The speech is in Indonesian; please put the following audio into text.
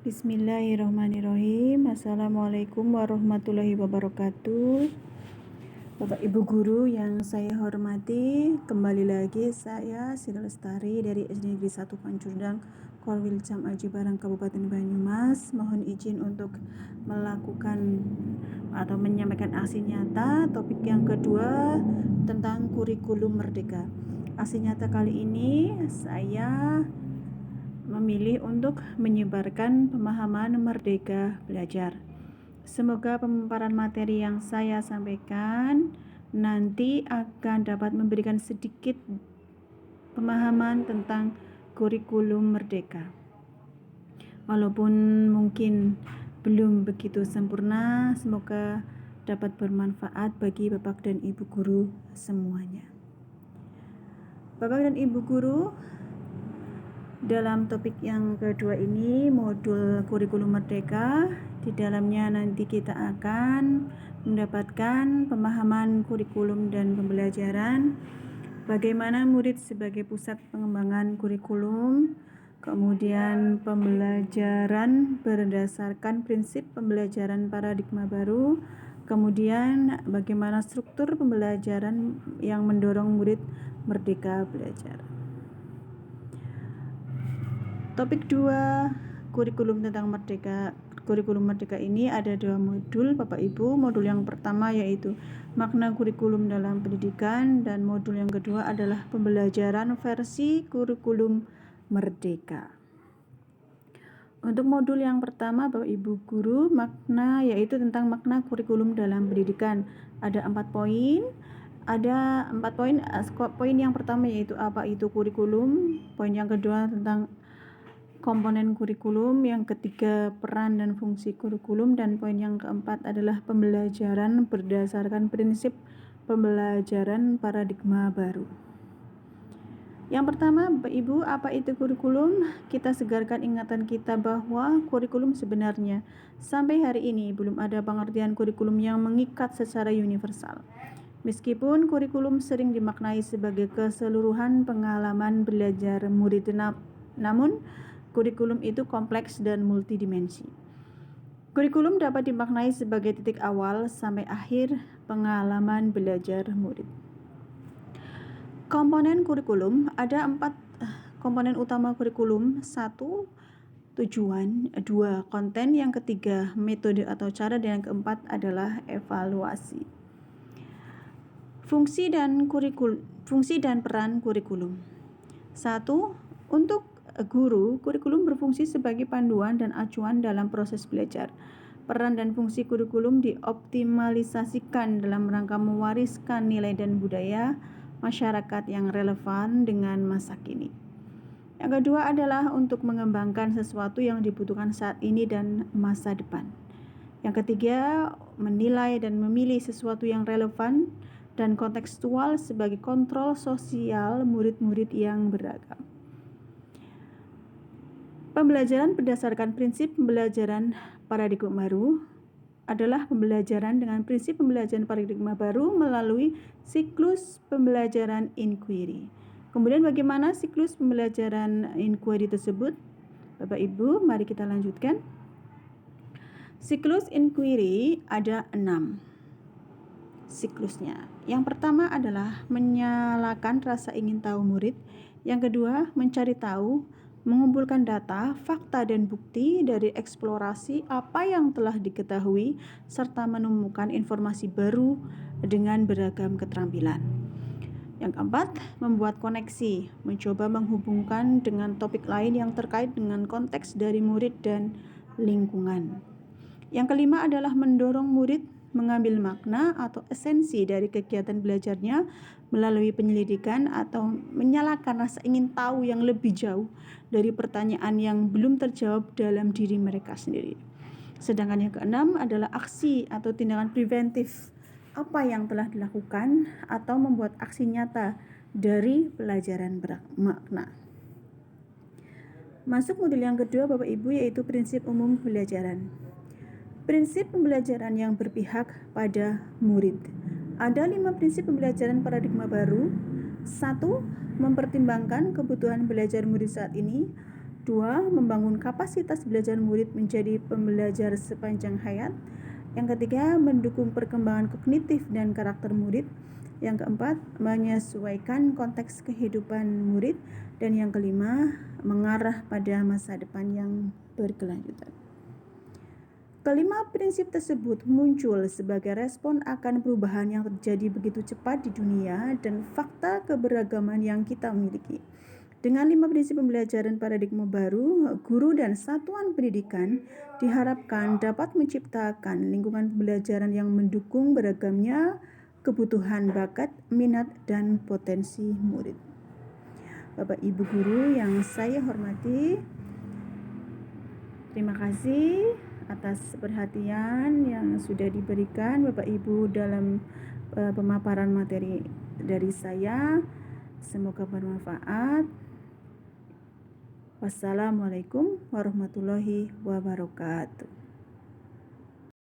Bismillahirrahmanirrahim. Assalamualaikum warahmatullahi wabarakatuh. Bapak Ibu Guru yang saya hormati, kembali lagi saya Siti Lestari dari SD Negeri 1 Pancurdang, Korwil Cam Aji Barang, Kabupaten Banyumas. Mohon izin untuk melakukan atau menyampaikan aksi nyata topik yang kedua tentang kurikulum merdeka. Aksi nyata kali ini saya memilih untuk menyebarkan pemahaman merdeka belajar. Semoga pemaparan materi yang saya sampaikan nanti akan dapat memberikan sedikit pemahaman tentang kurikulum merdeka. Walaupun mungkin belum begitu sempurna, semoga dapat bermanfaat bagi Bapak dan Ibu guru semuanya. Bapak dan Ibu guru, dalam topik yang kedua ini, modul kurikulum merdeka, di dalamnya nanti kita akan mendapatkan pemahaman kurikulum dan pembelajaran, bagaimana murid sebagai pusat pengembangan kurikulum, kemudian pembelajaran berdasarkan prinsip pembelajaran paradigma baru, kemudian bagaimana struktur pembelajaran yang mendorong murid merdeka belajar. Topik 2, kurikulum tentang merdeka. Kurikulum merdeka ini ada 2 modul Bapak Ibu. Modul yang pertama yaitu makna kurikulum dalam pendidikan, dan modul yang kedua adalah pembelajaran versi kurikulum merdeka. Untuk modul yang pertama Bapak Ibu guru, makna yaitu tentang makna kurikulum dalam pendidikan. Ada 4 poin. Ada 4 poin. Poin yang pertama yaitu apa itu kurikulum. Poin yang kedua tentang komponen kurikulum, yang ketiga peran dan fungsi kurikulum, dan poin yang keempat adalah pembelajaran berdasarkan prinsip pembelajaran paradigma baru. Yang pertama, Bapak Ibu, apa itu kurikulum? Kita segarkan ingatan kita bahwa kurikulum sebenarnya sampai hari ini belum ada pengertian kurikulum yang mengikat secara universal. Meskipun kurikulum sering dimaknai sebagai keseluruhan pengalaman belajar murid, namun kurikulum itu kompleks dan multidimensi. Kurikulum dapat dimaknai sebagai titik awal sampai akhir pengalaman belajar murid. Komponen kurikulum, ada 4 komponen utama kurikulum. 1, tujuan, 2, konten, yang ketiga metode atau cara, dan yang keempat adalah evaluasi. Fungsi dan peran kurikulum. 1, untuk guru, kurikulum berfungsi sebagai panduan dan acuan dalam proses belajar. Peran dan fungsi kurikulum dioptimalisasikan dalam rangka mewariskan nilai dan budaya masyarakat yang relevan dengan masa kini. Yang kedua adalah untuk mengembangkan sesuatu yang dibutuhkan saat ini dan masa depan. Yang ketiga, menilai dan memilih sesuatu yang relevan dan kontekstual sebagai kontrol sosial murid-murid yang beragam. Pembelajaran berdasarkan prinsip pembelajaran paradigma baru adalah pembelajaran dengan prinsip pembelajaran paradigma baru melalui siklus pembelajaran inquiry. Kemudian bagaimana siklus pembelajaran inquiry tersebut? Bapak Ibu, mari kita lanjutkan. Siklus inquiry ada 6 siklusnya. Yang pertama adalah menyalakan rasa ingin tahu murid. Yang kedua, mencari tahu, mengumpulkan data, fakta, dan bukti dari eksplorasi apa yang telah diketahui, serta menemukan informasi baru dengan beragam keterampilan. Yang keempat, membuat koneksi, mencoba menghubungkan dengan topik lain yang terkait dengan konteks dari murid dan lingkungan. Yang kelima adalah mendorong murid mengambil makna atau esensi dari kegiatan belajarnya melalui penyelidikan atau menyalakan rasa ingin tahu yang lebih jauh dari pertanyaan yang belum terjawab dalam diri mereka sendiri. Sedangkan yang keenam adalah aksi atau tindakan preventif, apa yang telah dilakukan atau membuat aksi nyata dari pelajaran bermakna. Masuk modul yang kedua Bapak Ibu, yaitu prinsip umum pembelajaran. Prinsip pembelajaran yang berpihak pada murid. Ada 5 prinsip pembelajaran paradigma baru. 1, mempertimbangkan kebutuhan belajar murid saat ini. 2. Membangun kapasitas belajar murid menjadi pembelajar sepanjang hayat. Yang ketiga, mendukung perkembangan kognitif dan karakter murid. Yang keempat, menyesuaikan konteks kehidupan murid. Dan yang kelima, mengarah pada masa depan yang berkelanjutan. Kelima prinsip tersebut muncul sebagai respon akan perubahan yang terjadi begitu cepat di dunia dan fakta keberagaman yang kita miliki. Dengan 5 prinsip pembelajaran paradigma baru, guru dan satuan pendidikan diharapkan dapat menciptakan lingkungan pembelajaran yang mendukung beragamnya kebutuhan bakat, minat, dan potensi murid. Bapak Ibu guru yang saya hormati, terima kasih atas perhatian yang sudah diberikan Bapak Ibu dalam pemaparan materi dari saya. Semoga bermanfaat. Wassalamualaikum warahmatullahi wabarakatuh.